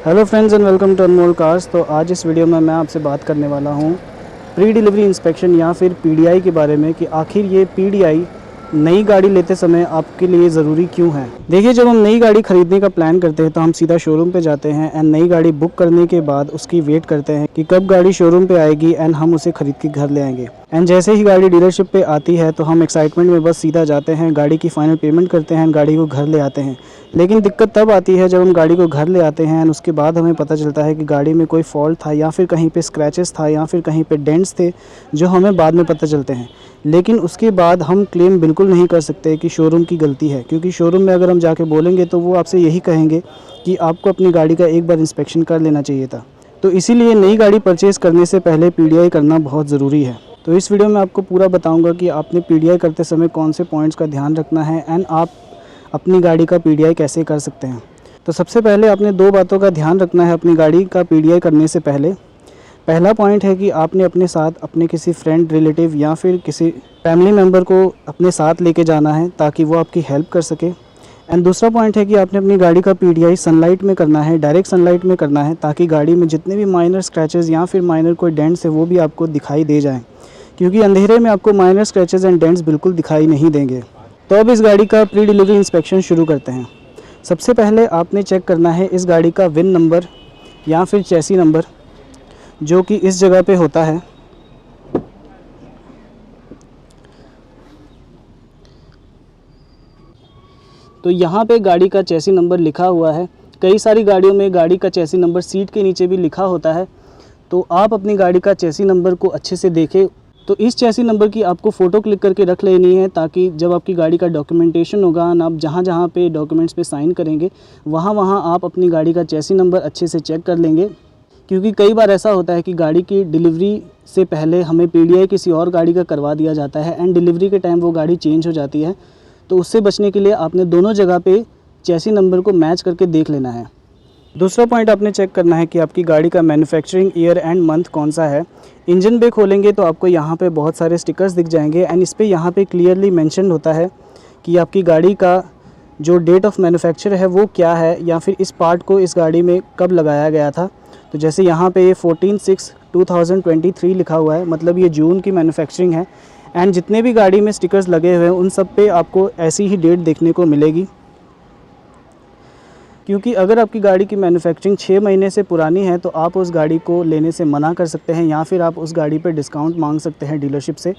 Hello friends and welcome to Anmol cars. तो आज इस वीडियो में मैं आपसे बात करने वाला हूँ प्री डिलीवरी इंस्पेक्शन या फिर पीडीआई के बारे में कि आखिर ये पीडीआई नई गाड़ी लेते समय आपके लिए ज़रूरी क्यों है। देखिए, जब हम नई गाड़ी ख़रीदने का प्लान करते हैं तो हम सीधा शोरूम पे जाते हैं एंड नई गाड़ी बुक करने के बाद उसकी वेट करते हैं कि कब गाड़ी शोरूम पे आएगी एंड हम उसे ख़रीद के घर ले आएंगे। एंड जैसे ही गाड़ी डीलरशिप पे आती है तो हम एक्साइटमेंट में बस सीधा जाते हैं, गाड़ी की फ़ाइनल पेमेंट करते हैं, गाड़ी को घर ले आते हैं। लेकिन दिक्कत तब आती है जब हम गाड़ी को घर ले आते हैं एंड उसके बाद हमें पता चलता है कि गाड़ी में कोई फॉल्ट था या फिर कहीं पे स्क्रैचेस था या फिर कहीं पे डेंट्स थे जो हमें बाद में पता चलते हैं। लेकिन उसके बाद हम क्लेम बिल्कुल नहीं कर सकते कि शोरूम की गलती है, क्योंकि शोरूम में अगर हम जाके बोलेंगे तो वो आपसे यही कहेंगे कि आपको अपनी गाड़ी का एक बार इंस्पेक्शन कर लेना चाहिए था। तो इसीलिए नई गाड़ी परचेज़ करने से पहले पीडीआई करना बहुत ज़रूरी है। तो इस वीडियो में आपको पूरा बताऊंगा कि आपने पीडीआई करते समय कौन से पॉइंट्स का ध्यान रखना है एंड आप अपनी गाड़ी का पीडीआई कैसे कर सकते हैं। तो सबसे पहले आपने दो बातों का ध्यान रखना है अपनी गाड़ी का पीडीआई करने से पहले। पहला पॉइंट है कि आपने अपने साथ अपने किसी फ्रेंड, रिलेटिव या फिर किसी फैमिली मेम्बर को अपने साथ लेके जाना है ताकि वो आपकी हेल्प कर सके। एंड दूसरा पॉइंट है कि आपने अपनी गाड़ी का पीडीआई सनलाइट में करना है, डायरेक्ट सनलाइट में करना है, ताकि गाड़ी में जितने भी माइनर स्क्रैचेस या फिर माइनर कोई डेंट्स है वो भी आपको दिखाई दे जाएँ, क्योंकि अंधेरे में आपको माइनर स्क्रैचेस एंड डेंट्स बिल्कुल दिखाई नहीं देंगे। तो अब इस गाड़ी का प्री डिलीवरी इंस्पेक्शन शुरू करते हैं। सबसे पहले आपने चेक करना है इस गाड़ी का विन नंबर या फिर चैसी नंबर, जो कि इस जगह पे होता है। तो यहाँ पे गाड़ी का चैसी नंबर लिखा हुआ है। कई सारी गाड़ियों में गाड़ी का चैसी नंबर सीट के नीचे भी लिखा होता है। तो आप अपनी गाड़ी का चैसी नंबर को अच्छे से देखें। तो इस चैसी नंबर की आपको फ़ोटो क्लिक करके रख लेनी है, ताकि जब आपकी गाड़ी का डॉक्यूमेंटेशन होगा ना, आप जहाँ जहाँ पे डॉक्यूमेंट्स पे साइन करेंगे वहाँ वहाँ आप अपनी गाड़ी का चैसी नंबर अच्छे से चेक कर लेंगे। क्योंकि कई बार ऐसा होता है कि गाड़ी की डिलीवरी से पहले हमें पीडीआई किसी और गाड़ी का करवा दिया जाता है एंड डिलीवरी के टाइम वो गाड़ी चेंज हो जाती है। तो उससे बचने के लिए आपने दोनों जगह पे चैसी नंबर को मैच करके देख लेना है। दूसरा पॉइंट आपने चेक करना है कि आपकी गाड़ी का मैन्युफैक्चरिंग ईयर एंड मंथ कौन सा है। इंजन पे खोलेंगे तो आपको यहाँ पे बहुत सारे स्टिकर्स दिख जाएंगे एंड इस पर यहाँ पे क्लियरली मेंशन होता है कि आपकी गाड़ी का जो डेट ऑफ मैन्युफैक्चर है वो क्या है, या फिर इस पार्ट को इस गाड़ी में कब लगाया गया था। तो जैसे यहाँ पे ये 14/6/2023 लिखा हुआ है, मतलब ये जून की मैन्युफैक्चरिंग है। एंड जितने भी गाड़ी में स्टिकर्स लगे हुए हैं उन सब पे आपको ऐसी ही डेट देखने को मिलेगी। क्योंकि अगर आपकी गाड़ी की मैन्युफैक्चरिंग 6 महीने से पुरानी है तो आप उस गाड़ी को लेने से मना कर सकते हैं, या फिर आप उस गाड़ी पे डिस्काउंट मांग सकते हैं डीलरशिप से।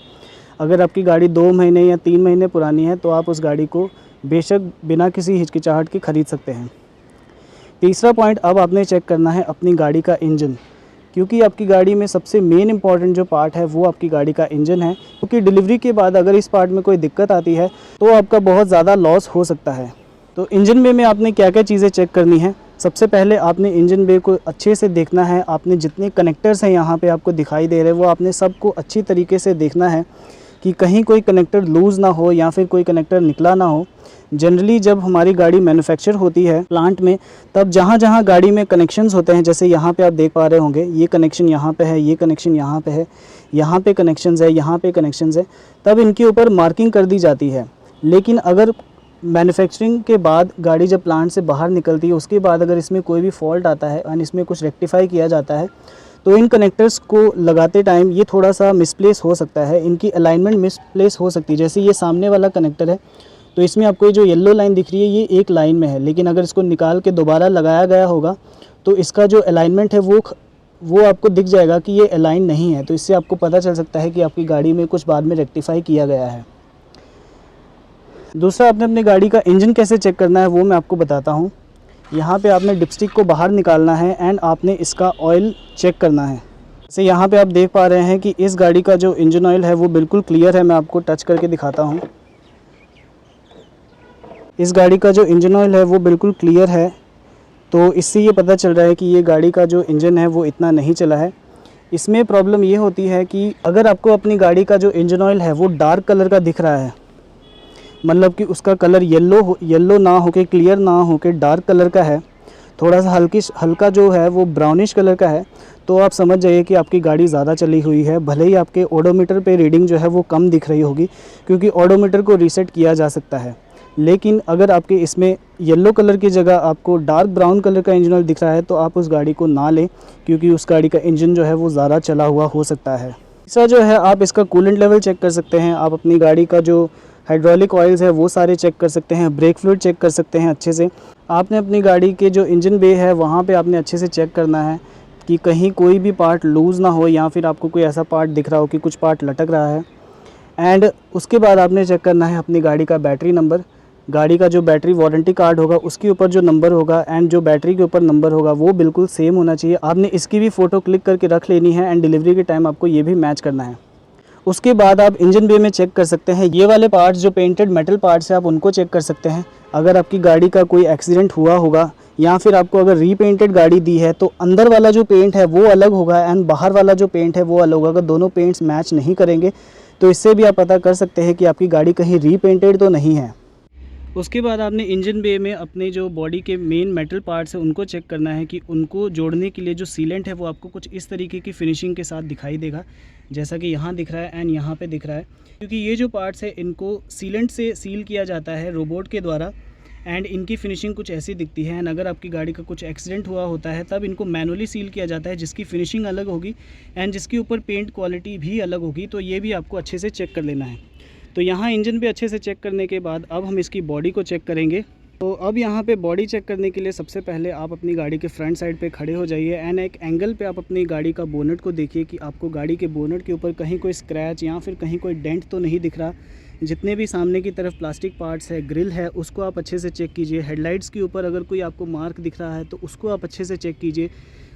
अगर आपकी गाड़ी 2 महीने या 3 महीने पुरानी है तो आप उस गाड़ी को बेशक बिना किसी हिचकिचाहट के ख़रीद सकते हैं। तीसरा पॉइंट, अब आपने चेक करना है अपनी गाड़ी का इंजन, क्योंकि आपकी गाड़ी में सबसे मेन इंपॉर्टेंट जो पार्ट है वो आपकी गाड़ी का इंजन है। क्योंकि डिलीवरी के बाद अगर इस पार्ट में कोई दिक्कत आती है तो आपका बहुत ज़्यादा लॉस हो सकता है। तो इंजन बे में आपने क्या क्या चीज़ें चेक करनी है। सबसे पहले आपने इंजन बे को अच्छे से देखना है। आपने जितने कनेक्टर्स हैं यहाँ पे आपको दिखाई दे रहे हैं वो आपने सबको अच्छी तरीके से देखना है कि कहीं कोई कनेक्टर लूज़ ना हो या फिर कोई कनेक्टर निकला ना हो। जनरली जब हमारी गाड़ी मैन्युफैक्चर होती है प्लांट में, तब जहाँ जहाँ गाड़ी में कनेक्शंस होते हैं, जैसे यहाँ पे आप देख पा रहे होंगे ये कनेक्शन यहाँ पे है, ये कनेक्शन यहाँ पे है, यहाँ पे कनेक्शंस है, यहाँ पे कनेक्शंस है, तब इनके ऊपर मार्किंग कर दी जाती है। लेकिन अगर मैन्युफैक्चरिंग के बाद गाड़ी जब प्लांट से बाहर निकलती है उसके बाद अगर इसमें कोई भी फॉल्ट आता है और इसमें कुछ रेक्टिफाई किया जाता है तो इन कनेक्टर्स को लगाते टाइम ये थोड़ा सा मिसप्लेस हो सकता है, इनकी अलाइनमेंट मिसप्लेस हो सकती है। जैसे ये सामने वाला कनेक्टर है तो इसमें आपको जो येलो लाइन दिख रही है ये एक लाइन में है, लेकिन अगर इसको निकाल के दोबारा लगाया गया होगा तो इसका जो अलाइनमेंट है वो आपको दिख जाएगा कि ये अलाइन नहीं है। तो इससे आपको पता चल सकता है कि आपकी गाड़ी में कुछ बाद में रेक्टिफाई किया गया है। दूसरा, आपने अपनी गाड़ी का इंजन कैसे चेक करना है वो मैं आपको बताता हूँ। यहाँ पे आपने डिपस्टिक को बाहर निकालना है एंड आपने इसका ऑयल चेक करना है। जैसे यहाँ पे आप देख पा रहे हैं कि इस गाड़ी का जो इंजन ऑयल है वो बिल्कुल क्लियर है। मैं आपको टच करके दिखाता हूँ। इस गाड़ी का जो इंजन ऑयल है वो बिल्कुल क्लियर है। तो इससे ये पता चल रहा है कि ये गाड़ी का जो इंजन है वो इतना नहीं चला है। इसमें प्रॉब्लम ये होती है कि अगर आपको अपनी गाड़ी का जो इंजन ऑयल है वो डार्क कलर का दिख रहा है, मतलब कि उसका कलर येलो ना होके, क्लियर ना होके डार्क कलर का है, थोड़ा सा हल्का जो है वो ब्राउनिश कलर का है, तो आप समझ जाइए कि आपकी गाड़ी ज़्यादा चली हुई है। भले ही आपके ओडोमीटर पे रीडिंग जो है वो कम दिख रही होगी, क्योंकि ओडोमीटर को रीसेट किया जा सकता है। लेकिन अगर आपके इसमें येलो कलर की जगह आपको डार्क ब्राउन कलर का इंजन ऑयल दिख रहा है तो आप उस गाड़ी को ना लें, क्योंकि उस गाड़ी का इंजन जो है वो ज़्यादा चला हुआ हो सकता है। तीसरा जो है, आप इसका कूलेंट लेवल चेक कर सकते हैं। आप अपनी गाड़ी का जो हाइड्रोलिक ऑयल्स है वो सारे चेक कर सकते हैं, ब्रेक फ्लूइड चेक कर सकते हैं अच्छे से। आपने अपनी गाड़ी के जो इंजन बे है वहाँ पे आपने अच्छे से चेक करना है कि कहीं कोई भी पार्ट लूज़ ना हो, या फिर आपको कोई ऐसा पार्ट दिख रहा हो कि कुछ पार्ट लटक रहा है। एंड उसके बाद आपने चेक करना है अपनी गाड़ी का बैटरी नंबर। गाड़ी का जो बैटरी वारंटी कार्ड होगा उसके ऊपर जो नंबर होगा एंड जो बैटरी के ऊपर नंबर होगा वो बिल्कुल सेम होना चाहिए। आपने इसकी भी फ़ोटो क्लिक करके रख लेनी है एंड डिलीवरी के टाइम आपको ये भी मैच करना है। उसके बाद आप इंजन बे में चेक कर सकते हैं, ये वाले पार्ट्स जो पेंटेड मेटल पार्ट्स हैं आप उनको चेक कर सकते हैं। अगर आपकी गाड़ी का कोई एक्सीडेंट हुआ होगा या फिर आपको अगर रीपेंटेड गाड़ी दी है तो अंदर वाला जो पेंट है वो अलग होगा एंड बाहर वाला जो पेंट है वो अलग होगा। अगर दोनों पेंट्स मैच नहीं करेंगे तो इससे भी आप पता कर सकते हैं कि आपकी गाड़ी कहीं रीपेंटेड तो नहीं है। उसके बाद आपने इंजन बे में अपने जो बॉडी के मेन मेटल पार्ट्स हैं उनको चेक करना है कि उनको जोड़ने के लिए जो सीलेंट है वो आपको कुछ इस तरीके की फिनिशिंग के साथ दिखाई देगा, जैसा कि यहाँ दिख रहा है एंड यहाँ पे दिख रहा है। क्योंकि ये जो पार्ट्स है इनको सीलेंट से सील किया जाता है रोबोट के द्वारा एंड इनकी फिनिशिंग कुछ ऐसी दिखती है। एंड अगर आपकी गाड़ी का कुछ एक्सीडेंट हुआ होता है तब इनको मैनुअली सील किया जाता है, जिसकी फिनिशिंग अलग होगी एंड जिसके ऊपर पेंट क्वालिटी भी अलग होगी। तो ये भी आपको अच्छे से चेक कर लेना है। तो यहाँ इंजन पे अच्छे से चेक करने के बाद अब हम इसकी बॉडी को चेक करेंगे। तो अब यहाँ पे बॉडी चेक करने के लिए सबसे पहले आप अपनी गाड़ी के फ्रंट साइड पे खड़े हो जाइए एंड एक एंगल पे आप अपनी गाड़ी का बोनट को देखिए कि आपको गाड़ी के बोनट के ऊपर कहीं कोई स्क्रैच या फिर कहीं कोई डेंट तो नहीं दिख रहा। जितने भी सामने की तरफ प्लास्टिक पार्ट्स है, ग्रिल है, उसको आप अच्छे से चेक कीजिए। हेडलाइट्स के ऊपर अगर कोई आपको मार्क दिख रहा है तो उसको आप अच्छे से चेक कीजिए।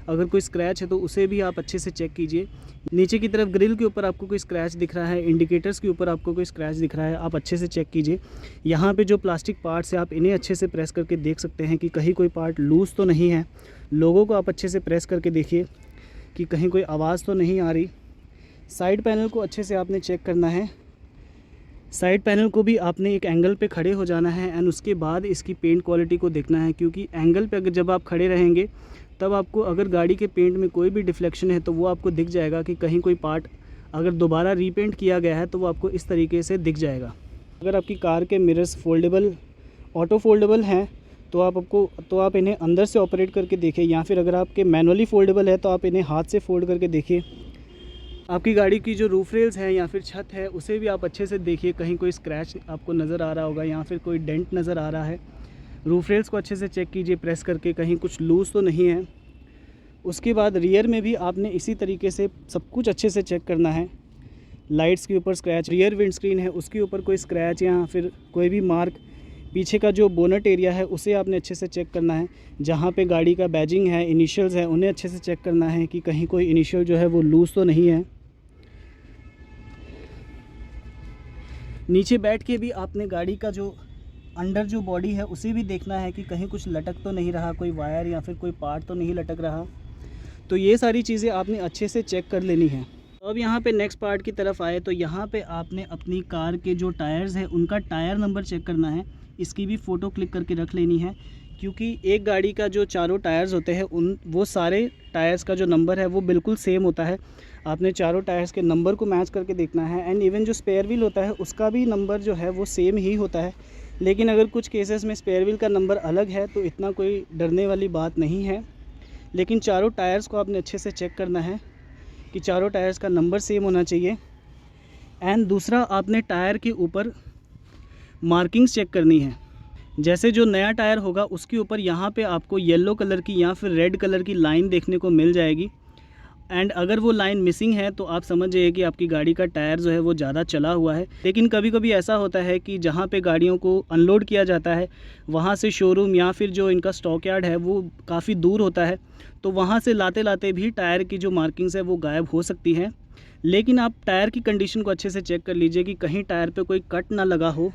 अगर कोई स्क्रैच है तो उसे भी आप अच्छे से चेक कीजिए। नीचे की तरफ ग्रिल के ऊपर आपको कोई स्क्रैच दिख रहा है, इंडिकेटर्स के ऊपर आपको कोई स्क्रैच दिख रहा है, आप अच्छे से चेक कीजिए। यहाँ पे जो प्लास्टिक पार्ट्स है आप इन्हें अच्छे से प्रेस करके देख सकते हैं कि कहीं कोई पार्ट लूज़ तो नहीं है। लोगों को आप अच्छे से प्रेस करके देखिए कि कहीं कोई आवाज़ तो नहीं आ रही। साइड पैनल को अच्छे से आपने चेक करना है। साइड पैनल को भी आपने एक एंगल पे खड़े हो जाना है एंड उसके बाद इसकी पेंट क्वालिटी को देखना है, क्योंकि एंगल पे अगर जब आप खड़े रहेंगे तब आपको अगर गाड़ी के पेंट में कोई भी डिफ्लेक्शन है तो वो आपको दिख जाएगा कि कहीं कोई पार्ट अगर दोबारा रीपेंट किया गया है तो वो आपको इस तरीके से दिख जाएगा। अगर आपकी कार के मिरर्स फोल्डेबल ऑटो फोल्डेबल हैं तो आप इन्हें अंदर से ऑपरेट करके देखिए, या फिर अगर आपके मैनुअली फोल्डेबल है तो आप इन्हें हाथ से फोल्ड करके देखिए। आपकी गाड़ी की जो रूफ रेल्स हैं या फिर छत है उसे भी आप अच्छे से देखिए, कहीं कोई स्क्रैच आपको नज़र आ रहा होगा या फिर कोई डेंट नज़र आ रहा है। रूफ रेल्स को अच्छे से चेक कीजिए प्रेस करके, कहीं कुछ लूज़ तो नहीं है। उसके बाद रियर में भी आपने इसी तरीके से सब कुछ अच्छे से चेक करना है। लाइट्स के ऊपर स्क्रैच, रियर विंडस्क्रीन है उसके ऊपर कोई स्क्रैच या फिर कोई भी मार्क, पीछे का जो बोनट एरिया है उसे आपने अच्छे से चेक करना है। जहाँ पे गाड़ी का बैजिंग है, इनिशियल्स है, उन्हें अच्छे से चेक करना है कि कहीं कोई इनिशियल जो है वो लूज़ तो नहीं है। नीचे बैठ के भी आपने गाड़ी का जो अंडर जो बॉडी है उसे भी देखना है कि कहीं कुछ लटक तो नहीं रहा, कोई वायर या फिर कोई पार्ट तो नहीं लटक रहा। तो ये सारी चीज़ें आपने अच्छे से चेक कर लेनी है। अब यहाँ पे नेक्स्ट पार्ट की तरफ आए तो यहाँ पे आपने अपनी कार के जो टायर्स हैं उनका टायर नंबर चेक करना है। इसकी भी फ़ोटो क्लिक करके रख लेनी है, क्योंकि एक गाड़ी का जो चारों टायर्स होते हैं वो सारे टायर्स का जो नंबर है वो बिल्कुल सेम होता है। आपने चारों टायर्स के नंबर को मैच करके देखना है एंड इवन जो स्पेयर व्हील होता है उसका भी नंबर जो है वो सेम ही होता है। लेकिन अगर कुछ केसेस में स्पेयर व्हील का नंबर अलग है तो इतना कोई डरने वाली बात नहीं है। लेकिन चारों टायर्स को आपने अच्छे से चेक करना है कि चारों टायर्स का नंबर सेम होना चाहिए। एंड दूसरा, आपने टायर के ऊपर मार्किंग्स चेक करनी है। जैसे जो नया टायर होगा उसके ऊपर यहाँ पे आपको येलो कलर की या फिर रेड कलर की लाइन देखने को मिल जाएगी। एंड अगर वो लाइन मिसिंग है तो आप समझ जाइए कि आपकी गाड़ी का टायर जो है वो ज़्यादा चला हुआ है। लेकिन कभी कभी ऐसा होता है कि जहाँ पे गाड़ियों को अनलोड किया जाता है वहाँ से शोरूम या फिर जो इनका स्टॉक यार्ड है वो काफ़ी दूर होता है, तो वहाँ से लाते लाते भी टायर की जो मार्किंग्स है वो गायब हो सकती हैं। लेकिन आप टायर की कंडीशन को अच्छे से चेक कर लीजिए कि कहीं टायर पे कोई कट ना लगा हो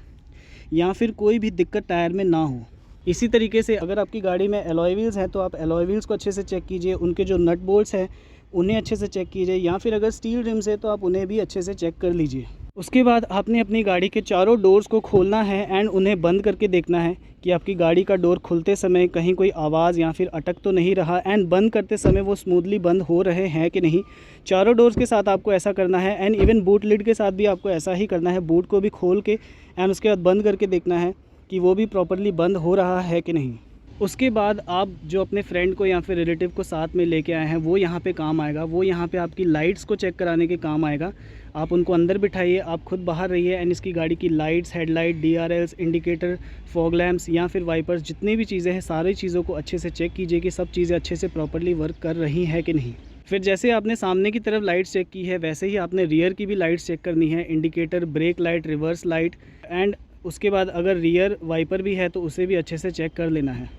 या फिर कोई भी दिक्कत टायर में ना हो। इसी तरीके से अगर आपकी गाड़ी में एलॉय व्हील्स हैं तो आप एलॉय व्हील्स को अच्छे से चेक कीजिए, उनके जो नट बोल्ट्स हैं उन्हें अच्छे से चेक कीजिए, या फिर अगर स्टील रिम्स है तो आप उन्हें भी अच्छे से चेक कर लीजिए। उसके बाद आपने अपनी गाड़ी के चारों डोर्स को खोलना है एंड उन्हें बंद करके देखना है कि आपकी गाड़ी का डोर खुलते समय कहीं कोई आवाज़ या फिर अटक तो नहीं रहा, एंड बंद करते समय वो स्मूथली बंद हो रहे हैं कि नहीं। चारों डोर्स के साथ आपको ऐसा करना है एंड इवन बूट लिड के साथ भी आपको ऐसा ही करना है। बूट को भी खोल के एंड उसके बाद बंद करके देखना है कि वो भी प्रॉपरली बंद हो रहा है कि नहीं। उसके बाद आप जो अपने फ्रेंड को या फिर रिलेटिव को साथ में लेके आए हैं वो यहाँ पे काम आएगा, वो यहाँ पे आपकी लाइट्स को चेक कराने के काम आएगा। आप उनको अंदर बिठाइए, आप खुद बाहर रहिए एंड इसकी गाड़ी की lights, headlight, DRLs, indicator, fog lamps या फिर वाइपर्स, जितनी भी चीज़ें हैं सारी चीज़ों को अच्छे से चेक कीजिए कि सब चीज़ें अच्छे से प्रॉपरली वर्क कर रही हैं कि नहीं। फिर जैसे आपने सामने की तरफ लाइट्स चेक की है वैसे ही आपने रियर की भी लाइट्स चेक करनी है, indicator, brake light, reverse light and उसके बाद अगर रियर वाइपर भी है तो उसे भी अच्छे से चेक कर लेना है।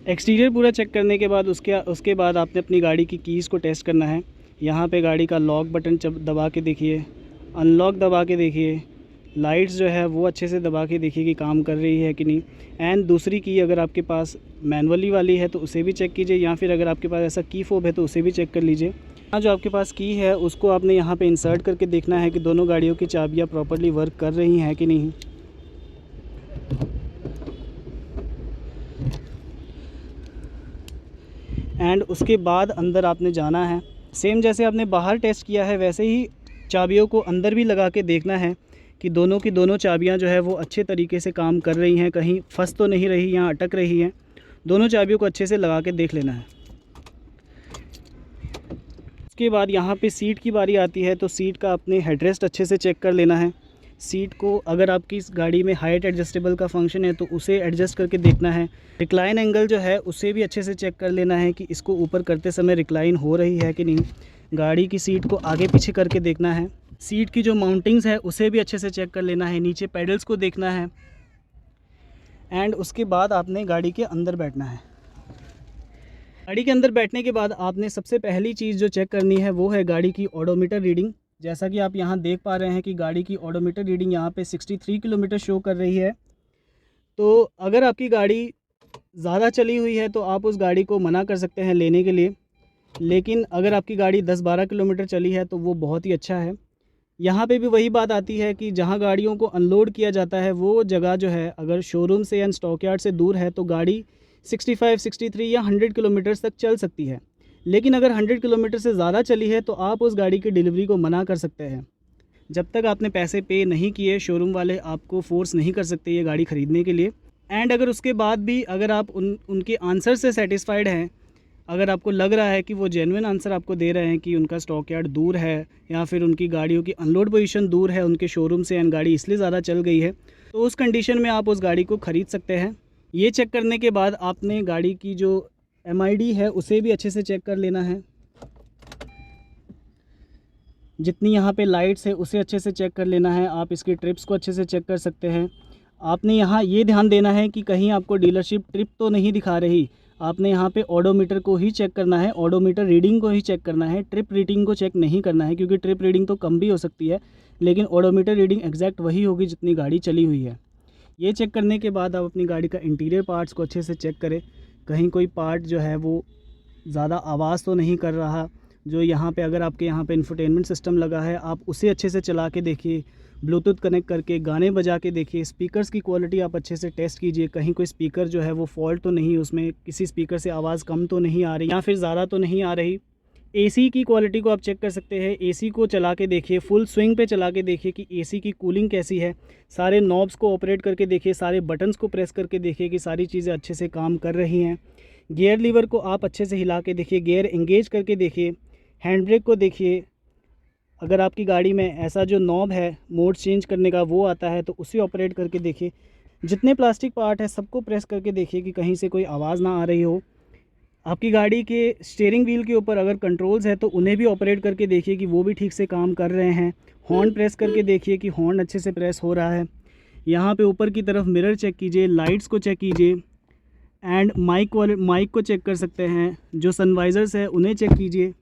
एक्सटीरियर पूरा चेक करने के बाद उसके बाद आपने अपनी गाड़ी की कीज़ को टेस्ट करना है। यहाँ पे गाड़ी का लॉक बटन दबा के देखिए, अनलॉक दबा के देखिए, लाइट्स जो है वो अच्छे से दबा के देखिए कि काम कर रही है कि नहीं। एंड दूसरी की अगर आपके पास मैनुअली वाली है तो उसे भी चेक कीजिए, या फिर अगर आपके पास ऐसा की फोब है तो उसे भी चेक कर लीजिए। यहाँ जो आपके पास की है उसको आपने यहाँ पे इंसर्ट करके देखना है कि दोनों गाड़ियों की चाबियाँ प्रॉपरली वर्क कर रही हैं कि नहीं। एंड उसके बाद अंदर आपने जाना है, सेम जैसे आपने बाहर टेस्ट किया है वैसे ही चाबियों को अंदर भी लगा के देखना है कि दोनों की दोनों चाबियां जो है वो अच्छे तरीके से काम कर रही हैं, कहीं फंस तो नहीं रही या अटक रही हैं। दोनों चाबियों को अच्छे से लगा के देख लेना है। उसके बाद यहाँ पे सीट की बारी आती है तो सीट का अपने हेडरेस्ट अच्छे से चेक कर लेना है। सीट को अगर आपकी इस गाड़ी में हाइट एडजस्टेबल का फंक्शन है तो उसे एडजस्ट करके देखना है। रिक्लाइन एंगल जो है उसे भी अच्छे से चेक कर लेना है कि इसको ऊपर करते समय रिक्लाइन हो रही है कि नहीं। गाड़ी की सीट को आगे पीछे करके देखना है। सीट की जो माउंटिंग्स है उसे भी अच्छे से चेक कर लेना है। नीचे पेडल्स को देखना है एंड उसके बाद आपने गाड़ी के अंदर बैठना है। गाड़ी के अंदर बैठने के बाद आपने सबसे पहली चीज़ जो चेक करनी है वो है गाड़ी की ओडोमीटर रीडिंग। जैसा कि आप यहाँ देख पा रहे हैं कि गाड़ी की ओडोमीटर रीडिंग यहाँ पे 63 किलोमीटर शो कर रही है। तो अगर आपकी गाड़ी ज़्यादा चली हुई है तो आप उस गाड़ी को मना कर सकते हैं लेने के लिए, लेकिन अगर आपकी गाड़ी 10-12 किलोमीटर चली है तो वो बहुत ही अच्छा है। यहाँ पे भी वही बात आती है कि जहाँ गाड़ियों को अनलोड किया जाता है वो जगह जो है अगर शोरूम से या स्टॉक यार्ड से दूर है तो गाड़ी 65, 63 या 100 किलोमीटर तक चल सकती है। लेकिन अगर 100 किलोमीटर से ज़्यादा चली है तो आप उस गाड़ी की डिलीवरी को मना कर सकते हैं। जब तक आपने पैसे पे नहीं किए शोरूम वाले आपको फ़ोर्स नहीं कर सकते ये गाड़ी ख़रीदने के लिए। एंड अगर उसके बाद भी अगर आप उनके आंसर से सेटिस्फाइड हैं, अगर आपको लग रहा है कि वो जेन्युइन आंसर आपको दे रहे हैं कि उनका स्टॉक यार्ड दूर है या फिर उनकी गाड़ियों की अनलोड पोजीशन दूर है उनके शोरूम से एंड गाड़ी इसलिए ज़्यादा चल गई है, तो उस कंडीशन में आप उस गाड़ी को ख़रीद सकते हैं। ये चेक करने के बाद आपने गाड़ी की जो MID है उसे भी अच्छे से चेक कर लेना है। जितनी यहाँ पे लाइट्स है उसे अच्छे से चेक कर लेना है। आप इसकी ट्रिप्स को अच्छे से चेक कर सकते हैं। आपने यहाँ ये ध्यान देना है कि कहीं आपको डीलरशिप ट्रिप तो नहीं दिखा रही। आपने यहाँ पे ओडोमीटर को ही चेक करना है, ओडोमीटर रीडिंग को ही चेक करना है। ट्रिप रीडिंग को चेक नहीं करना है क्योंकि ट्रिप रीडिंग तो कम भी हो सकती है, लेकिन ओडोमीटर रीडिंग एग्जैक्ट वही होगी जितनी गाड़ी चली हुई है। ये चेक करने के बाद आप अपनी गाड़ी का इंटीरियर पार्ट्स को अच्छे से चेक करें। कहीं कोई पार्ट जो है वो ज़्यादा आवाज़ तो नहीं कर रहा। जो यहाँ पे अगर आपके यहाँ पे इंफोटेनमेंट सिस्टम लगा है आप उसे अच्छे से चला के देखिए, ब्लूटूथ कनेक्ट करके गाने बजा के देखिए। स्पीकर्स की क्वालिटी आप अच्छे से टेस्ट कीजिए, कहीं कोई स्पीकर जो है वो फॉल्ट तो नहीं, उसमें किसी स्पीकर से आवाज़ कम तो नहीं आ रही या फिर ज़्यादा तो नहीं आ रही। AC की क्वालिटी को आप चेक कर सकते हैं। AC को चला के देखिए, फुल स्विंग पे चला के देखिए कि AC की कूलिंग कैसी है। सारे नॉब्स को ऑपरेट करके देखिए, सारे बटन्स को प्रेस करके देखिए कि सारी चीज़ें अच्छे से काम कर रही हैं। गियर लीवर को आप अच्छे से हिला के देखिए, गियर एंगेज करके देखिए, हैंड ब्रेक को देखिए। अगर आपकी गाड़ी में ऐसा जो नॉब है मोड चेंज करने का वो आता है तो उसे ऑपरेट करके देखिए। जितने प्लास्टिक पार्ट है सबको प्रेस करके देखिए कि कहीं से कोई आवाज़ ना आ रही हो। आपकी गाड़ी के स्टीयरिंग व्हील के ऊपर अगर कंट्रोल्स है तो उन्हें भी ऑपरेट करके देखिए कि वो भी ठीक से काम कर रहे हैं। हॉर्न प्रेस करके देखिए कि हॉर्न अच्छे से प्रेस हो रहा है। यहाँ पे ऊपर की तरफ मिरर चेक कीजिए, लाइट्स को चेक कीजिए एंड माइक को चेक कर सकते हैं। जो सनवाइज़र्स है उन्हें चेक कीजिए।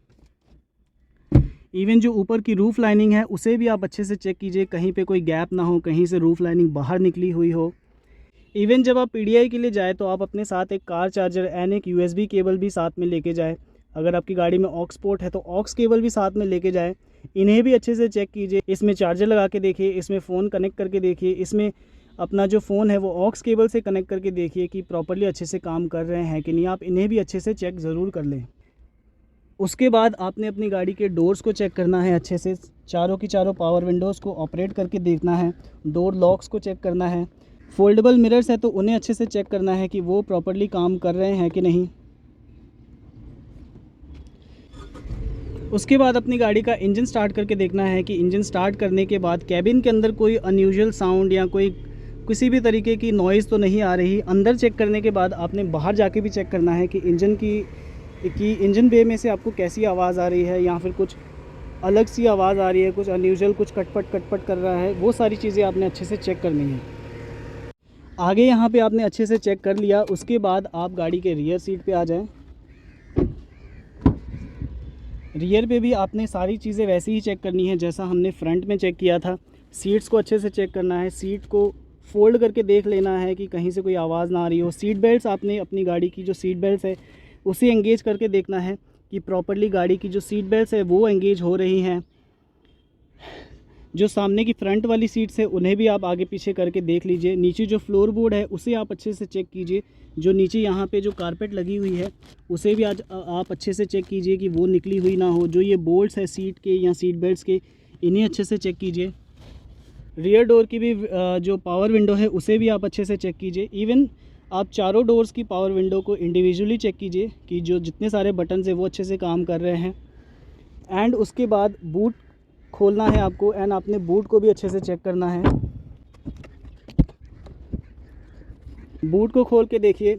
इवन जो ऊपर की रूफ़ लाइनिंग है उसे भी आप अच्छे से चेक कीजिए, कहीं पे कोई गैप ना हो, कहीं से रूफ़ लाइनिंग बाहर निकली हुई हो। इवन जब आप PDI के लिए जाए तो आप अपने साथ एक कार चार्जर एंड एक USB केबल भी साथ में लेके जाए। अगर आपकी गाड़ी में ऑक्स पोर्ट है तो ऑक्स केबल भी साथ में लेके जाए। इन्हें भी अच्छे से चेक कीजिए। इसमें चार्जर लगा के देखिए, इसमें फ़ोन कनेक्ट करके देखिए, इसमें अपना जो फ़ोन है वो ऑक्स केबल से कनेक्ट करके देखिए कि प्रॉपरली अच्छे से काम कर रहे हैं कि नहीं। आप इन्हें भी अच्छे से चेक ज़रूर कर लें। उसके बाद आपने अपनी गाड़ी के डोर्स को चेक करना है अच्छे से। चारों की चारों पावर विंडोज़ को ऑपरेट करके देखना है। डोर लॉक्स को चेक करना है। फोल्डेबल मिरर्स है तो उन्हें अच्छे से चेक करना है कि वो प्रॉपर्ली काम कर रहे हैं कि नहीं। उसके बाद अपनी गाड़ी का इंजन स्टार्ट करके देखना है कि इंजन स्टार्ट करने के बाद कैबिन के अंदर कोई अनयूजुअल साउंड या कोई किसी भी तरीके की नॉइज़ तो नहीं आ रही। अंदर चेक करने के बाद आपने बाहर जाके भी चेक करना है कि इंजन बे में से आपको कैसी आवाज़ आ रही है, या फिर कुछ अलग सी आवाज़ आ रही है, कुछ अनयूजुअल, कुछ कटपट कर रहा है। वो सारी चीज़ें आपने अच्छे से चेक करनी है। आगे यहाँ पे आपने अच्छे से चेक कर लिया। उसके बाद आप गाड़ी के रियर सीट पे आ जाएं। रियर पे भी आपने सारी चीज़ें वैसे ही चेक करनी है जैसा हमने फ्रंट में चेक किया था। सीट्स को अच्छे से चेक करना है, सीट को फोल्ड करके देख लेना है कि कहीं से कोई आवाज़ ना आ रही हो। सीट बेल्ट्स आपने अपनी गाड़ी की जो सीट बेल्ट्स है उसे एंगेज करके देखना है कि प्रॉपर्ली गाड़ी की जो सीट बेल्ट्स है वो एंगेज हो रही हैं। जो सामने की फ्रंट वाली सीट्स है उन्हें भी आप आगे पीछे करके देख लीजिए। नीचे जो फ्लोर बोर्ड है उसे आप अच्छे से चेक कीजिए। जो नीचे यहाँ पे जो कारपेट लगी हुई है उसे भी आज आप अच्छे से चेक कीजिए कि वो निकली हुई ना हो। जो ये बोल्ट्स है सीट के या सीट बेल्ट्स के, इन्हें अच्छे से चेक कीजिए। रियर डोर की भी जो पावर विंडो है उसे भी आप अच्छे से चेक कीजिए। इवन आप चारों डोर्स की पावर विंडो को इंडिविजुअली चेक कीजिए कि जो जितने सारे बटन्स हैं वो अच्छे से काम कर रहे हैं। एंड उसके बाद बूट खोलना है आपको, एंड आपने बूट को भी अच्छे से चेक करना है। बूट को खोल के देखिए,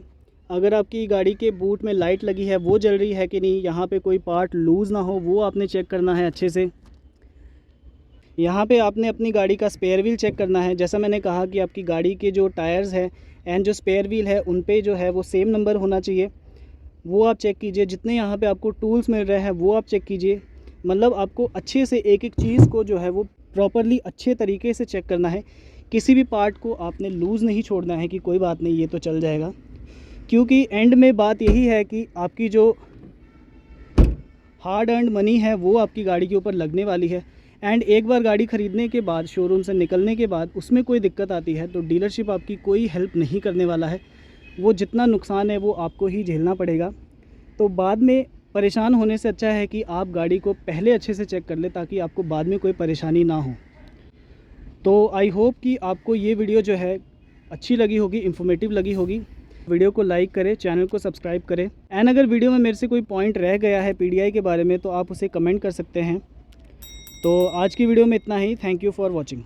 अगर आपकी गाड़ी के बूट में लाइट लगी है वो जल रही है कि नहीं, यहाँ पे कोई पार्ट लूज़ ना हो वो आपने चेक करना है अच्छे से। यहाँ पे आपने अपनी गाड़ी का स्पेयर व्हील चेक करना है। जैसा मैंने कहा कि आपकी गाड़ी के जो टायर्स हैं एंड जो स्पेयर व्हील है उन पे जो है वो सेम नंबर होना चाहिए, वो आप चेक कीजिए। जितने यहाँ पे आपको टूल्स मिल रहे हैं वो आप चेक कीजिए। मतलब आपको अच्छे से एक एक चीज़ को जो है वो प्रॉपर्ली अच्छे तरीके से चेक करना है। किसी भी पार्ट को आपने लूज़ नहीं छोड़ना है कि कोई बात नहीं ये तो चल जाएगा, क्योंकि एंड में बात यही है कि आपकी जो हार्ड अर्नड मनी है वो आपकी गाड़ी के ऊपर लगने वाली है। एंड एक बार गाड़ी ख़रीदने के बाद, शोरूम से निकलने के बाद उसमें कोई दिक्कत आती है तो डीलरशिप आपकी कोई हेल्प नहीं करने वाला है। वो जितना नुकसान है वो आपको ही झेलना पड़ेगा। तो बाद में परेशान होने से अच्छा है कि आप गाड़ी को पहले अच्छे से चेक कर ले, ताकि आपको बाद में कोई परेशानी ना हो। तो आई होप कि आपको ये वीडियो जो है अच्छी लगी होगी, इन्फॉर्मेटिव लगी होगी। वीडियो को लाइक करें, चैनल को सब्सक्राइब करें। एंड अगर वीडियो में मेरे से कोई पॉइंट रह गया है पीडीआई के बारे में तो आप उसे कमेंट कर सकते हैं। तो आज की वीडियो में इतना ही। Thank you for watching.